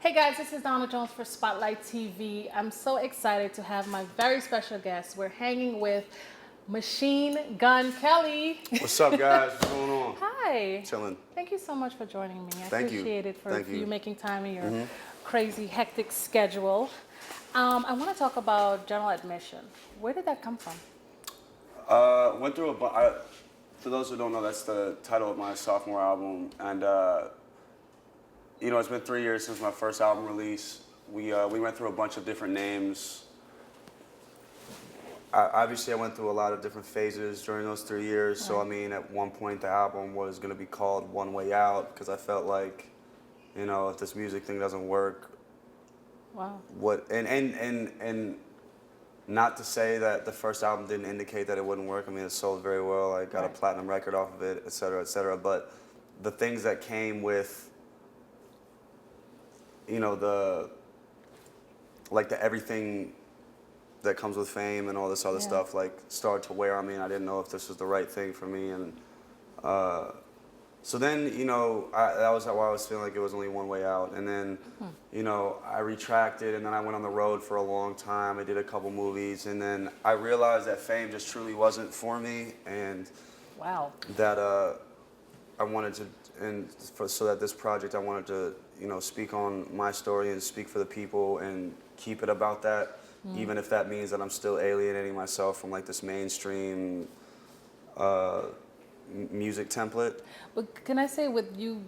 Hey guys, this is Donna Jones for Spotlight TV. I'm so excited to have my very special guest. We're hanging with Machine Gun Kelly. What's up, guys? What's going on? Hi. Chilling. Thank you so much for joining me. I Thank you. appreciate it for Thank you. you making time in your crazy, hectic schedule. I want to talk about general admission. Where did that come from? Went through for those who don't know, that's the title of my sophomore album, and you know, it's been 3 years since my first album release. We went through a bunch of different names. Obviously, I went through a lot of different phases during those 3 years. Right. So I mean, at one point, the album was going to be called One Way Out because I felt like, you know, if this music thing doesn't work, Wow. what and not to say that the first album didn't indicate that it wouldn't work. I mean, it sold very well. I got a Right. platinum record off of it, et cetera, et cetera. But the things that came with, you know, the everything that comes with fame and all this other Yeah. stuff, like, started to wear on me, and I didn't know if this was the right thing for me. And so then, you know, that was how I was feeling like it was only one way out. And then, you know, I retracted, and then I went on the road for a long time. I did a couple movies, and then I realized that fame just truly wasn't for me, and Wow. that I wanted to, so that this project, I wanted to, you know, speak on my story and speak for the people and keep it about that, even if that means that I'm still alienating myself from like this mainstream music template. But can I say, with you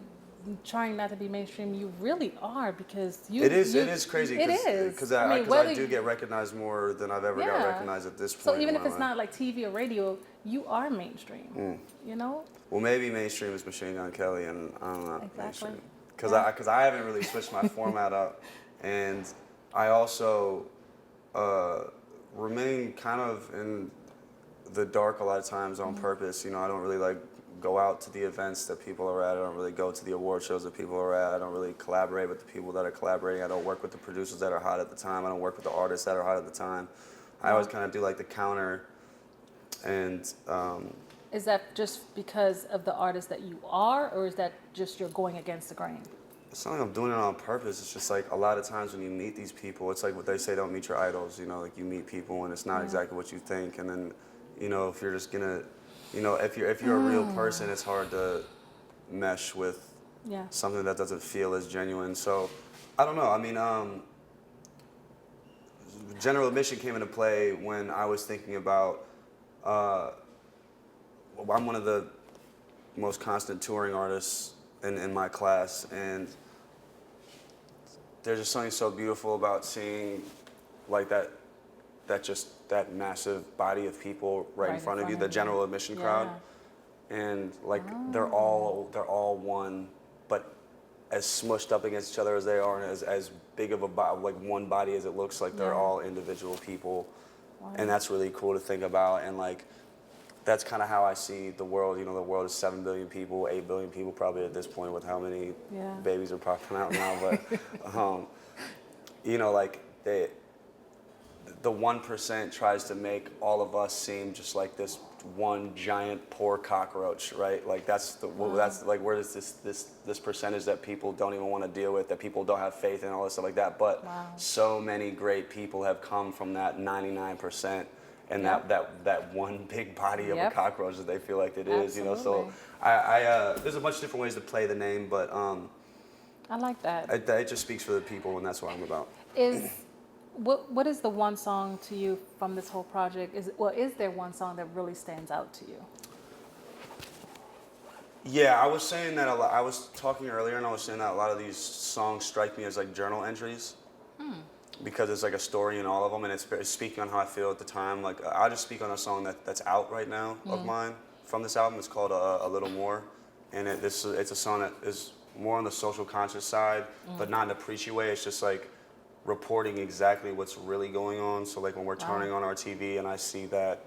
trying not to be mainstream, you really are, because you. It is crazy. It is. Because I mean, I whether do get recognized more than I've ever got Yeah. recognized at this point. So even in if my it's life. not like TV or radio, you are mainstream. You know? Well, maybe mainstream is Machine Gun Kelly, and I don't know. Exactly. Because Yeah. I haven't really switched my format up, and I also remain kind of in the dark a lot of times on purpose. You know, I don't really like go out to the events that people are at. I don't really go to the award shows that people are at. I don't really collaborate with the people that are collaborating. I don't work with the producers that are hot at the time. I don't work with the artists that are hot at the time. I always kind of do like the counter, and Is that just because of the artist that you are, or is that just you're going against the grain? it's not like I'm doing it on purpose. It's just like a lot of times when you meet these people, it's like what they say, don't meet your idols. You know, like you meet people and it's not exactly what you think. And then, you know, if you're just gonna, you know, if you're a real person, it's hard to mesh with Yeah. something that doesn't feel as genuine. So, I don't know. I mean, general admission came into play when I was thinking about. I'm one of the most constant touring artists in my class, and there's just something so beautiful about seeing like that massive body of people right in front of you, the general admission crowd, and like they're all one, but as smushed up against each other as they are, and as big of a like one body as it looks like. They're all individual people, and that's really cool to think about. And like, that's kind of how I see the world. You know, the world is 7 billion people, 8 billion people probably at this point with how many babies are popping out now. But, you know, like the 1% tries to make all of us seem just like this one giant poor cockroach, right? Like that's like where does this percentage that people don't even want to deal with, that people don't have faith in, all this stuff like that. But so many great people have come from that 99%. And that one big body of a cockroach that they feel like it is, you know. So there's a bunch of different ways to play the name, but I like that. it just speaks for the people, and that's what I'm about. What is the one song to you from this whole project? Is there one song that really stands out to you? Yeah, I was saying that a lot. I was talking earlier, and I was saying that a lot of these songs strike me as like journal entries. Because there's like a story in all of them, and it's speaking on how I feel at the time. Like, I'll just speak on a song that's out right now of mine from this album. It's called A Little More, and it's a song that is more on the social conscious side, but not in a preachy way. It's just like reporting exactly what's really going on. So like when we're turning on our TV and I see that,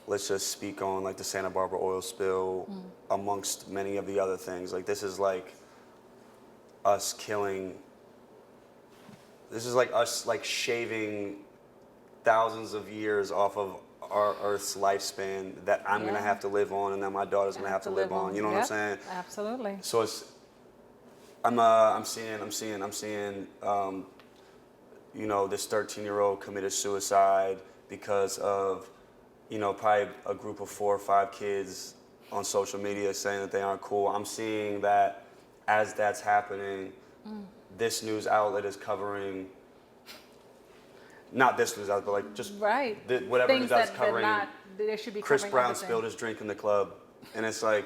let's just speak on like the Santa Barbara oil spill amongst many of the other things. Like this is like us killing. This is like us like shaving thousands of years off of our Earth's lifespan that I'm gonna have to live on, and that my daughter's gonna have to live on. You know what I'm saying? Absolutely. So I'm seeing, this 13-year-old committed suicide because of, probably a group of 4 or 5 kids on social media saying that they aren't cool. I'm seeing that as that's happening, this news outlet is covering, not this news outlet, but like just right. whatever Things news outlet's that covering. they should be Chris covering Brown everything. spilled his drink in the club, and it's like,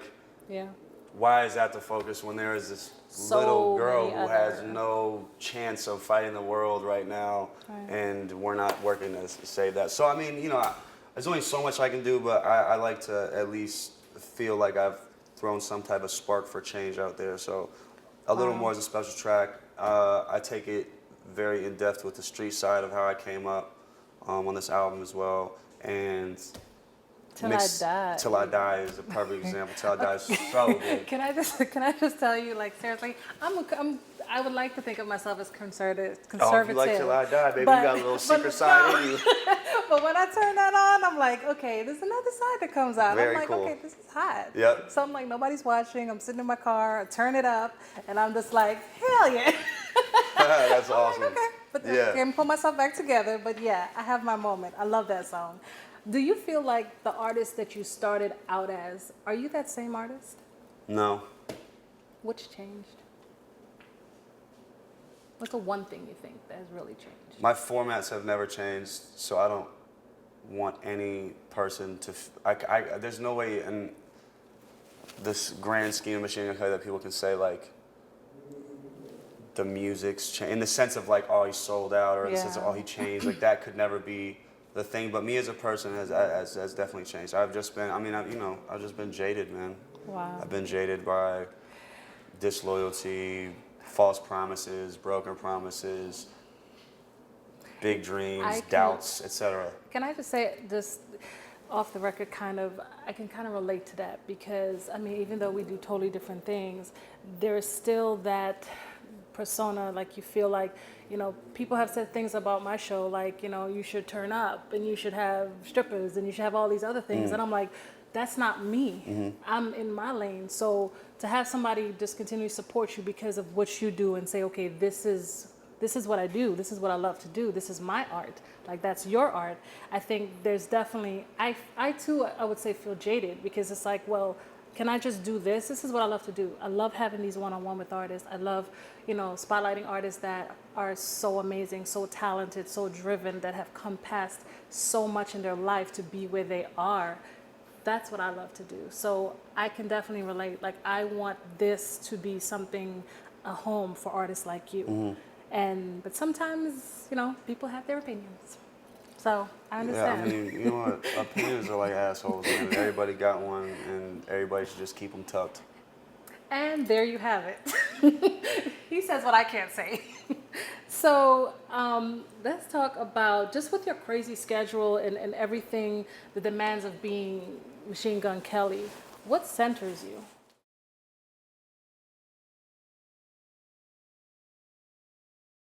Yeah. why is that the focus when there is this So little girl many who has other- no chance of fighting the world right now, Right. and we're not working to save that? So I mean, there's only so much I can do, but I like to at least feel like I've thrown some type of spark for change out there. So a little more is a special track. I take it very in depth with the street side of how I came up on this album as well, and Till I Die. Till I Die is a perfect example. Till I Die is so good. Can I just tell you, like, seriously, I would like to think of myself as conservative. Oh, if you like Till I Die, baby, but- you got a little but secret side no. in you. But when I turn that on, I'm like, okay, there's another side that comes out. Very I'm like, cool. okay, this is hot. Yep. So I'm like, nobody's watching. I'm sitting in my car, I turn it up, and I'm just like, hell yeah. That's awesome. Okay, but Yeah. I can pull myself back together. But yeah, I have my moment. I love that song. Do you feel like the artist that you started out as, are you that same artist? No. What's changed? What's the one thing you think that has really changed? My formats have never changed, so I don't want any person to. There's no way in this grand scheme of Machine Gun Kelly that people can say like the music's changed in the sense of like, oh, he sold out, or in the sense of, oh, he changed. Like that could never be the thing. But me as a person has definitely changed. I've just been. I've just been jaded, man. Wow. I've been jaded by disloyalty, false promises, broken promises, big dreams, doubts, etc. Can I just say, just off the record, I can kind of relate to that because, I mean, even though we do totally different things, there's still that persona, like you feel like, people have said things about my show, like, you should turn up and you should have strippers and you should have all these other things. And I'm like, that's not me. I'm in my lane. So to have somebody just continue to support you because of what you do and say, okay, this is what I do. This is what I love to do. This is my art. Like that's your art. I think there's definitely, I too, I would say feel jaded because it's like, well, can I just do this? This is what I love to do. I love having these one-on-one with artists. I love, spotlighting artists that are so amazing, so talented, so driven, that have come past so much in their life to be where they are. That's what I love to do. So I can definitely relate. Like I want this to be something, a home for artists like you. But sometimes, people have their opinions. So I understand. Yeah, I mean, you know what? Opinions are like assholes, man. Everybody got one, and everybody should just keep them tucked. And there you have it. He says what I can't say. So let's talk about, just with your crazy schedule and everything, the demands of being Machine Gun Kelly, what centers you?